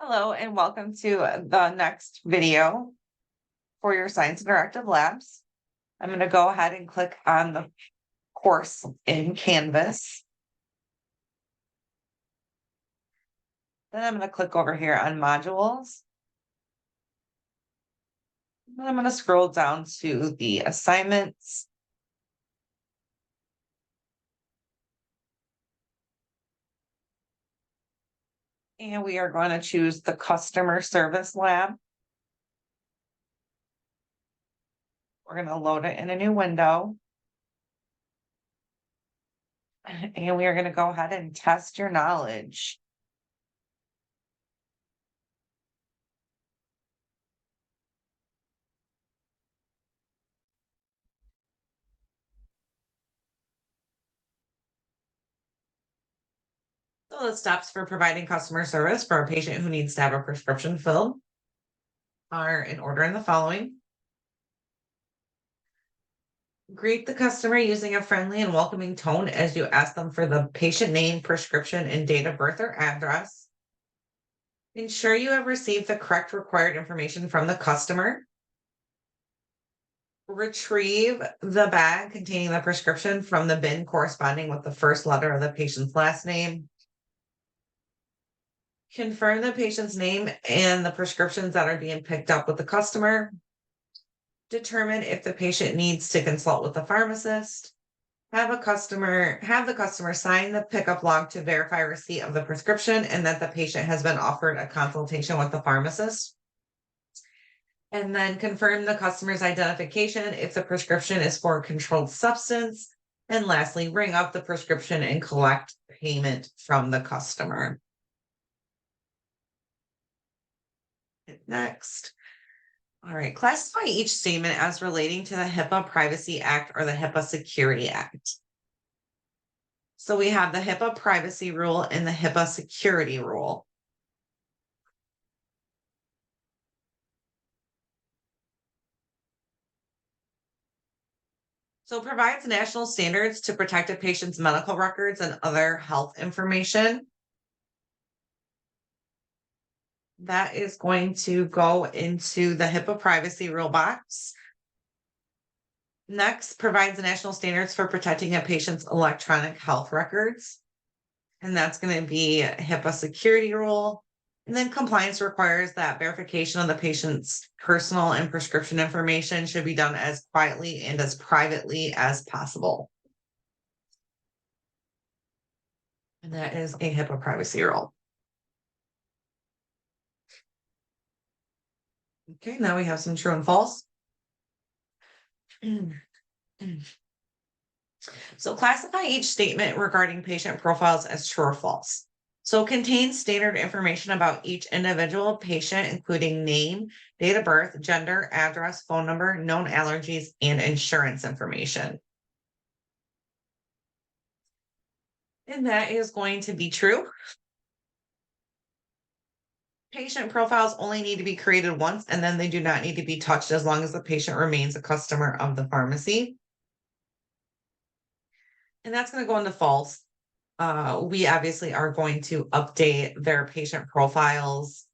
Hello and welcome to the next video for your Science Interactive Labs. I'm going to go ahead and click on the course in Canvas. Then I'm going to click over here on modules. Then I'm going to scroll down to the assignments. And we are going to choose the Customer Service Lab. We're going to load it in a new window. And we are going to go ahead and test your knowledge. So the steps for providing customer service for a patient who needs to have a prescription filled are in order in the following. Greet the customer using a friendly and welcoming tone as you ask them for the patient name, prescription, and date of birth or address. Ensure you have received the correct required information from the customer. Retrieve the bag containing the prescription from the bin corresponding with the first letter of the patient's last name. Confirm the patient's name and the prescriptions that are being picked up with the customer. Determine if the patient needs to consult with the pharmacist. Have the customer sign the pickup log to verify receipt of the prescription and that the patient has been offered a consultation with the pharmacist. And then confirm the customer's identification if the prescription is for a controlled substance. And lastly, ring up the prescription and collect payment from the customer. Next. All right, classify each statement as relating to the HIPAA Privacy Act or the HIPAA Security Act. So we have the HIPAA Privacy Rule and the HIPAA Security Rule. So it provides national standards to protect a patient's medical records and other health information. That is going to go into the HIPAA Privacy Rule box. Next, provides the national standards for protecting a patient's electronic health records. And that's going to be HIPAA Security Rule. And then compliance requires that verification of the patient's personal and prescription information should be done as quietly and as privately as possible. And that is a HIPAA Privacy Rule. Okay, now we have some true and false. So classify each statement regarding patient profiles as true or false. So it contains standard information about each individual patient, including name, date of birth, gender, address, phone number, known allergies, and insurance information. And that is going to be true. Patient profiles only need to be created once, and then they do not need to be touched as long as the patient remains a customer of the pharmacy. And that's going to go into false. We obviously are going to update their patient profiles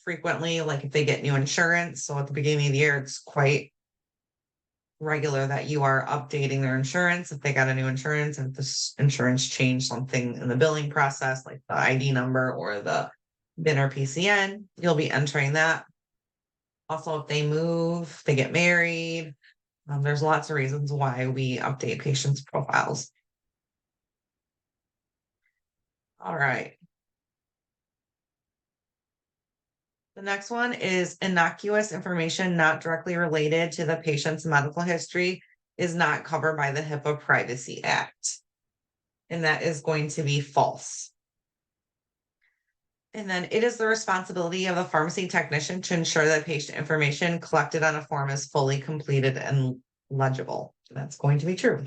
frequently, like if they get new insurance. So at the beginning of the year, it's quite regular that you are updating their insurance if they got a new insurance, and if this insurance changed something in the billing process, like the ID number or the BIN or PCN, you'll be entering that. Also, if they move, they get married, there's lots of reasons why we update patients' profiles. All right. The next one is innocuous information not directly related to the patient's medical history is not covered by the HIPAA Privacy Act. And that is going to be false. And then it is the responsibility of the pharmacy technician to ensure that patient information collected on a form is fully completed and legible. That's going to be true.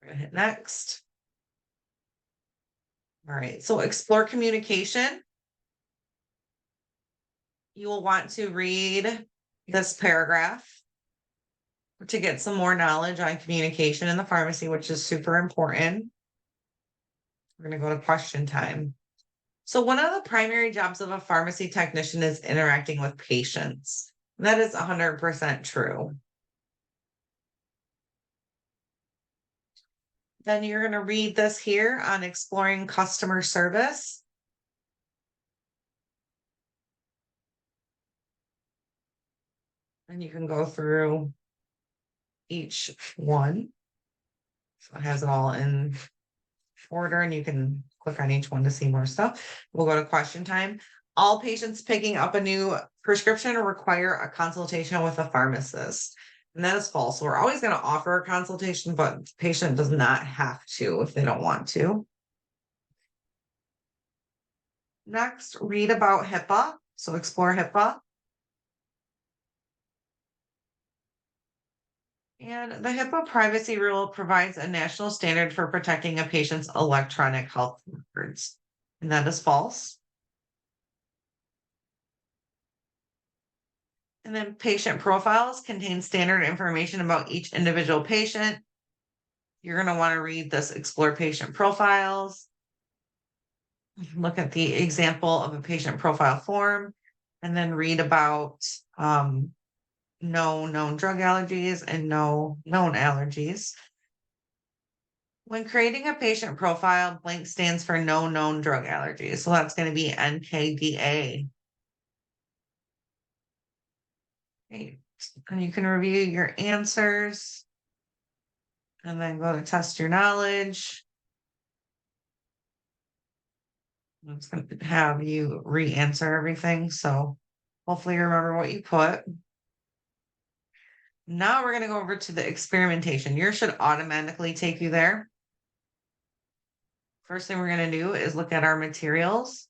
We're going to hit next. All right, so explore communication. You will want to read this paragraph to get some more knowledge on communication in the pharmacy, which is super important. We're going to go to question time. So one of the primary jobs of a pharmacy technician is interacting with patients. That is 100% true. Then you're going to read this here on exploring customer service. And you can go through each one. So it has it all in order, and you can click on each one to see more stuff. We'll go to question time. All patients picking up a new prescription require a consultation with a pharmacist. And that is false. So we're always going to offer a consultation, but the patient does not have to if they don't want to. Next, read about HIPAA. So explore HIPAA. And the HIPAA privacy rule provides a national standard for protecting a patient's electronic health records. And that is false. And then patient profiles contain standard information about each individual patient. You're going to want to read this explore patient profiles. Look at the example of a patient profile form, and then read about no known drug allergies and no known allergies. When creating a patient profile, blank stands for no known drug allergies. So that's going to be NKDA. Great. And you can review your answers and then go to test your knowledge. It's going to have you re-answer everything. So hopefully you remember what you put. Now we're going to go over to the experimentation. Yours should automatically take you there. First thing we're going to do is look at our materials.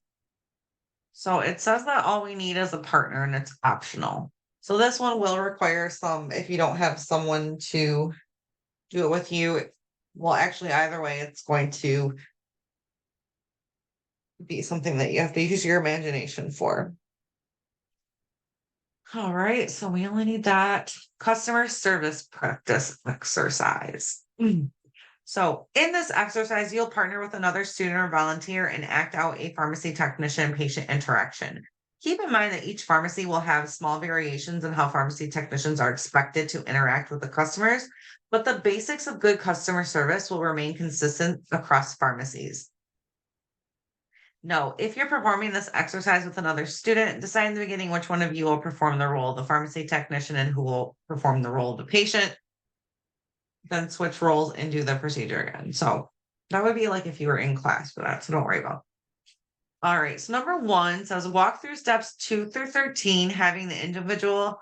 So it says that all we need is a partner and it's optional. So this one will require some, if you don't have someone to do it with you, well, actually, either way, it's going to be something that you have to use your imagination for. All right, so we only need that customer service practice exercise. So in this exercise, you'll partner with another student or volunteer and act out a pharmacy technician-patient interaction. Keep in mind that each pharmacy will have small variations in how pharmacy technicians are expected to interact with the customers, but the basics of good customer service will remain consistent across pharmacies. No, if you're performing this exercise with another student, decide in the beginning which one of you will perform the role of the pharmacy technician and who will perform the role of the patient. Then switch roles and do the procedure again. So that would be like if you were in class for that. So don't worry about. All right. So number 1 says walk through steps 2 through 13, having the individual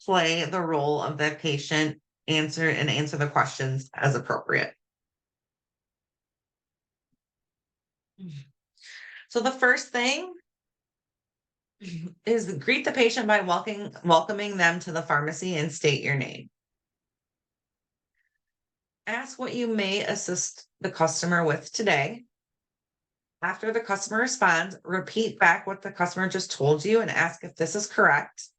play the role of the patient, answer the questions as appropriate. So the first thing is greet the patient by welcoming them to the pharmacy and state your name. Ask what you may assist the customer with today. After the customer responds, repeat back what the customer just told you and ask if this is correct.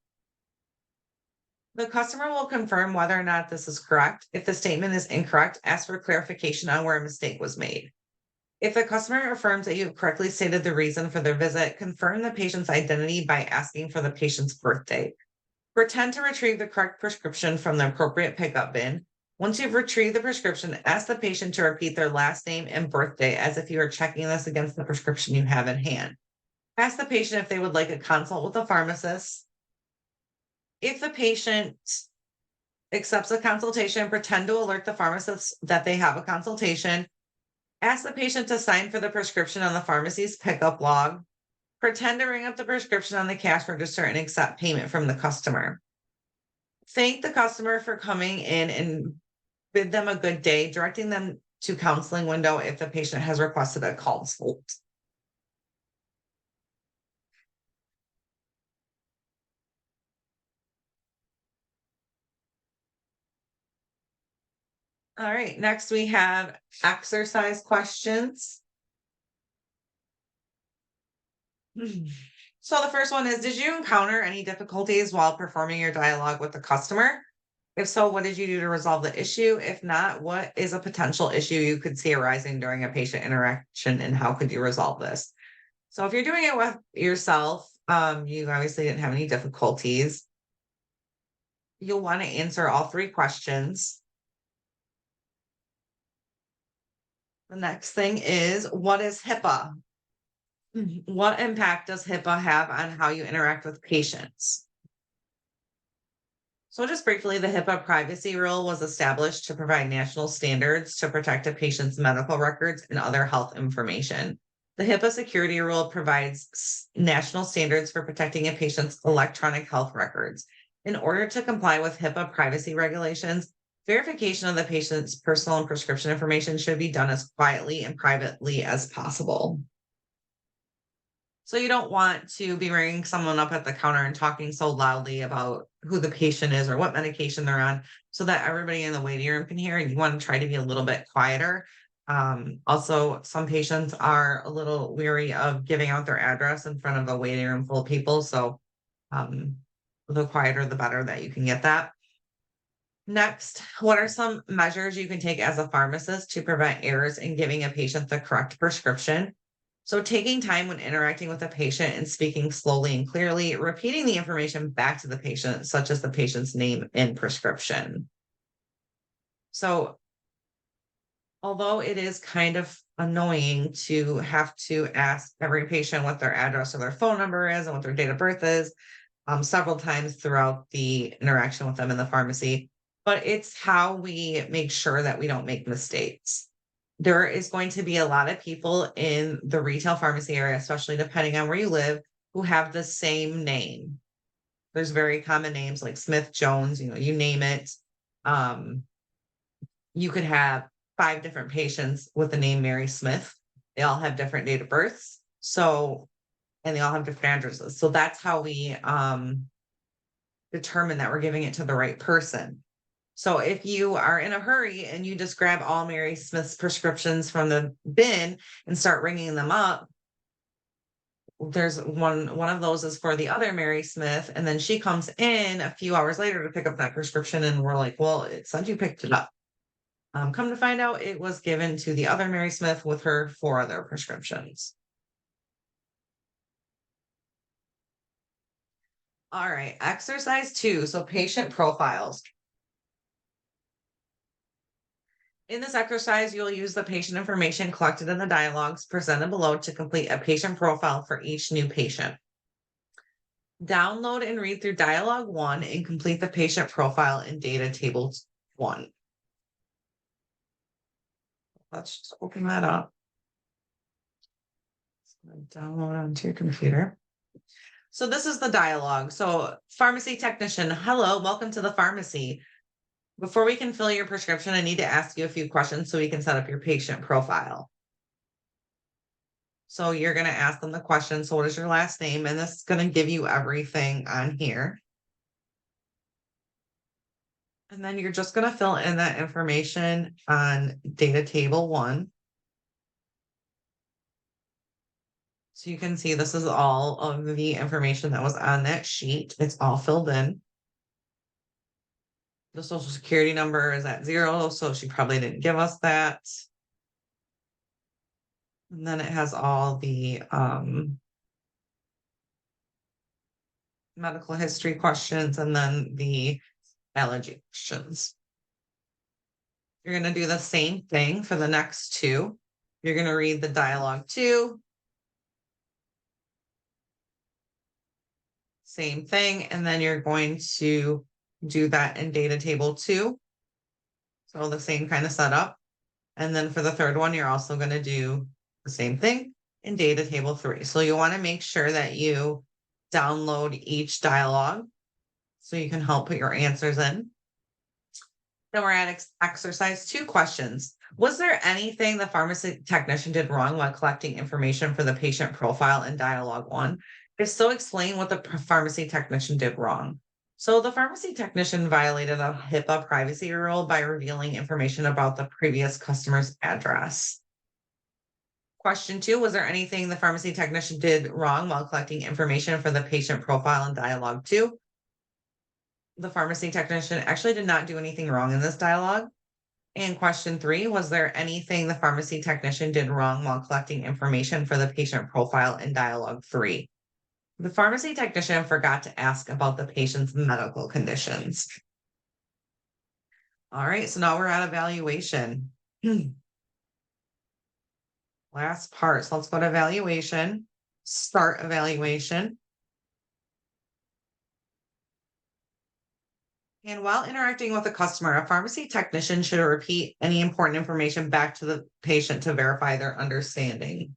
The customer will confirm whether or not this is correct. If the statement is incorrect, ask for clarification on where a mistake was made. If the customer affirms that you have correctly stated the reason for their visit, confirm the patient's identity by asking for the patient's birthday. Pretend to retrieve the correct prescription from the appropriate pickup bin. Once you've retrieved the prescription, ask the patient to repeat their last name and birthday as if you are checking this against the prescription you have in hand. Ask the patient if they would like a consult with a pharmacist. If the patient accepts a consultation, pretend to alert the pharmacist that they have a consultation. Ask the patient to sign for the prescription on the pharmacy's pickup log. Pretend to ring up the prescription on the cash register and accept payment from the customer. Thank the customer for coming in and bid them a good day, directing them to counseling window if the patient has requested a consult. All right, next we have exercise questions. So the first one is, did you encounter any difficulties while performing your dialogue with the customer? If so, what did you do to resolve the issue? If not, what is a potential issue you could see arising during a patient interaction and how could you resolve this? So if you're doing it with yourself, you obviously didn't have any difficulties. You'll want to answer all three questions. The next thing is, what is HIPAA? What impact does HIPAA have on how you interact with patients? So just briefly, the HIPAA privacy rule was established to provide national standards to protect a patient's medical records and other health information. The HIPAA security rule provides national standards for protecting a patient's electronic health records. In order to comply with HIPAA privacy regulations, verification of the patient's personal and prescription information should be done as quietly and privately as possible. So you don't want to be ringing someone up at the counter and talking so loudly about who the patient is or what medication they're on so that everybody in the waiting room can hear, and you want to try to be a little bit quieter. Also, some patients are a little weary of giving out their address in front of a waiting room full of people. So the quieter, the better that you can get that. Next, what are some measures you can take as a pharmacist to prevent errors in giving a patient the correct prescription? So, taking time when interacting with a patient and speaking slowly and clearly, repeating the information back to the patient, such as the patient's name and prescription. So, although it is kind of annoying to have to ask every patient what their address or their phone number is and what their date of birth is several times throughout the interaction with them in the pharmacy, but it's how we make sure that we don't make mistakes. There is going to be a lot of people in the retail pharmacy area, especially depending on where you live, who have the same name. There's very common names like Smith, Jones, you name it. You could have 5 different patients with the name Mary Smith. They all have different date of births. So, and they all have different addresses. So that's how we determine that we're giving it to the right person. So if you are in a hurry and you just grab all Mary Smith's prescriptions from the bin and start ringing them up, there's one of those is for the other Mary Smith, and then she comes in a few hours later to pick up that prescription, and we're like, well, it said you picked it up. Come to find out, it was given to the other Mary Smith with her 4 other prescriptions. All right, exercise 2. So patient profiles. In this exercise, you'll use the patient information collected in the dialogues presented below to complete a patient profile for each new patient. Download and read through dialogue 1 and complete the patient profile in data table 1. Let's just open that up. Download onto your computer. So this is the dialogue. So pharmacy technician, hello, welcome to the pharmacy. Before we can fill your prescription, I need to ask you a few questions so we can set up your patient profile. So you're going to ask them the question. So what is your last name? And this is going to give you everything on here. And then you're just going to fill in that information on data table 1. So you can see this is all of the information that was on that sheet. It's all filled in. The social security number is at 0, so she probably didn't give us that. And then it has all the medical history questions and then the allergy questions. You're going to do the same thing for the next 2. You're going to read the dialogue 2. Same thing. And then you're going to do that in data table 2. So the same kind of setup. And then for the third one, you're also going to do the same thing in data table 3. So you want to make sure that you download each dialogue so you can help put your answers in. Then we're at exercise 2 questions. Was there anything the pharmacy technician did wrong while collecting information for the patient profile in dialogue 1? If so, explain what the pharmacy technician did wrong. So the pharmacy technician violated a HIPAA privacy rule by revealing information about the previous customer's address. Question 2, was there anything the pharmacy technician did wrong while collecting information for the patient profile in dialogue 2? The pharmacy technician actually did not do anything wrong in this dialogue. And question 3, was there anything the pharmacy technician did wrong while collecting information for the patient profile in dialogue 3? The pharmacy technician forgot to ask about the patient's medical conditions. All right, so now we're at evaluation. Last part. So let's go to evaluation. Start evaluation. And while interacting with a customer, a pharmacy technician should repeat any important information back to the patient to verify their understanding.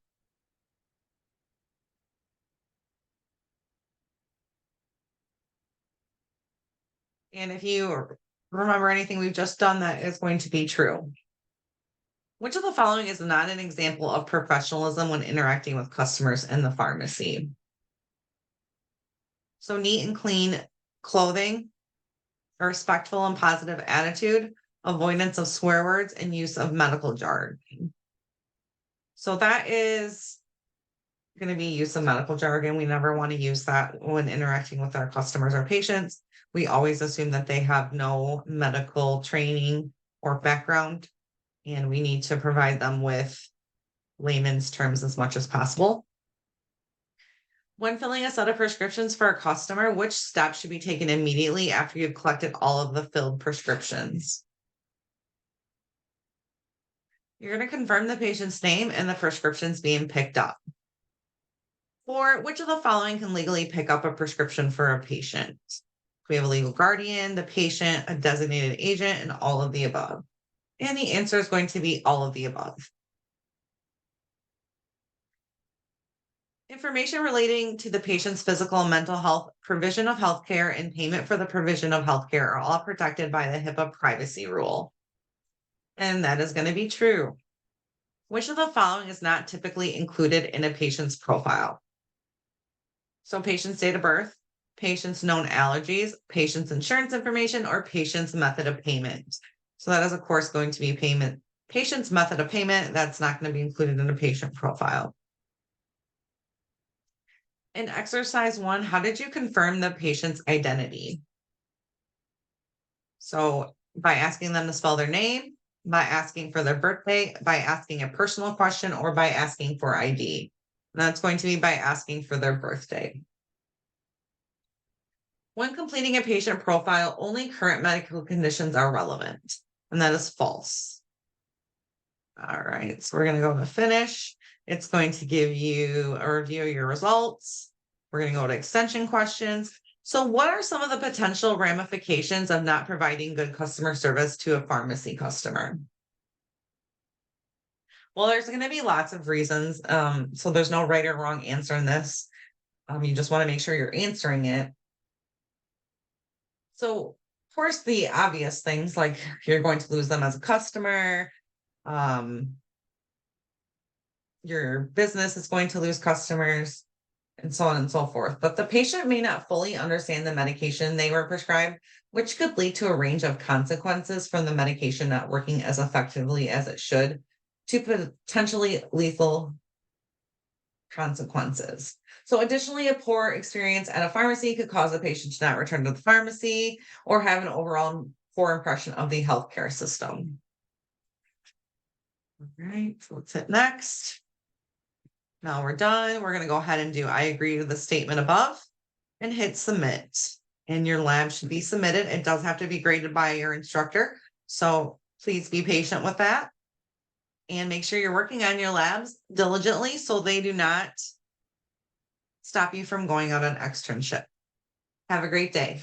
And if you remember anything we've just done, that is going to be true. Which of the following is not an example of professionalism when interacting with customers in the pharmacy? So neat and clean clothing, a respectful and positive attitude, avoidance of swear words, and use of medical jargon. So that is going to be use of medical jargon. We never want to use that when interacting with our customers or patients. We always assume that they have no medical training or background, and we need to provide them with layman's terms as much as possible. When filling a set of prescriptions for a customer, which steps should be taken immediately after you've collected all of the filled prescriptions? You're going to confirm the patient's name and the prescriptions being picked up. 4, which of the following can legally pick up a prescription for a patient? We have a legal guardian, the patient, a designated agent, and all of the above. And the answer is going to be all of the above. Information relating to the patient's physical and mental health, provision of healthcare, and payment for the provision of healthcare are all protected by the HIPAA privacy rule. And that is going to be true. Which of the following is not typically included in a patient's profile? So patient's date of birth, patient's known allergies, patient's insurance information, or patient's method of payment. So that is, of course, going to be patient's method of payment. That's not going to be included in a patient profile. In exercise 1, how did you confirm the patient's identity? So by asking them to spell their name, by asking for their birthday, by asking a personal question, or by asking for ID. And that's going to be by asking for their birthday. When completing a patient profile, only current medical conditions are relevant, and that is false. All right, so we're going to go to finish. It's going to give you a review of your results. We're going to go to extension questions. So what are some of the potential ramifications of not providing good customer service to a pharmacy customer? Well, there's going to be lots of reasons. So there's no right or wrong answer in this. You just want to make sure you're answering it. So, of course, the obvious things like you're going to lose them as a customer. Your business is going to lose customers, and so on and so forth. But the patient may not fully understand the medication they were prescribed, which could lead to a range of consequences from the medication not working as effectively as it should to potentially lethal consequences. So additionally, a poor experience at a pharmacy could cause a patient to not return to the pharmacy or have an overall poor impression of the healthcare system. All right, so let's hit next. Now we're done. We're going to go ahead and do I agree with the statement above and hit submit. And your lab should be submitted. It does have to be graded by your instructor. So please be patient with that. And make sure you're working on your labs diligently so they do not stop you from going out on externship. Have a great day.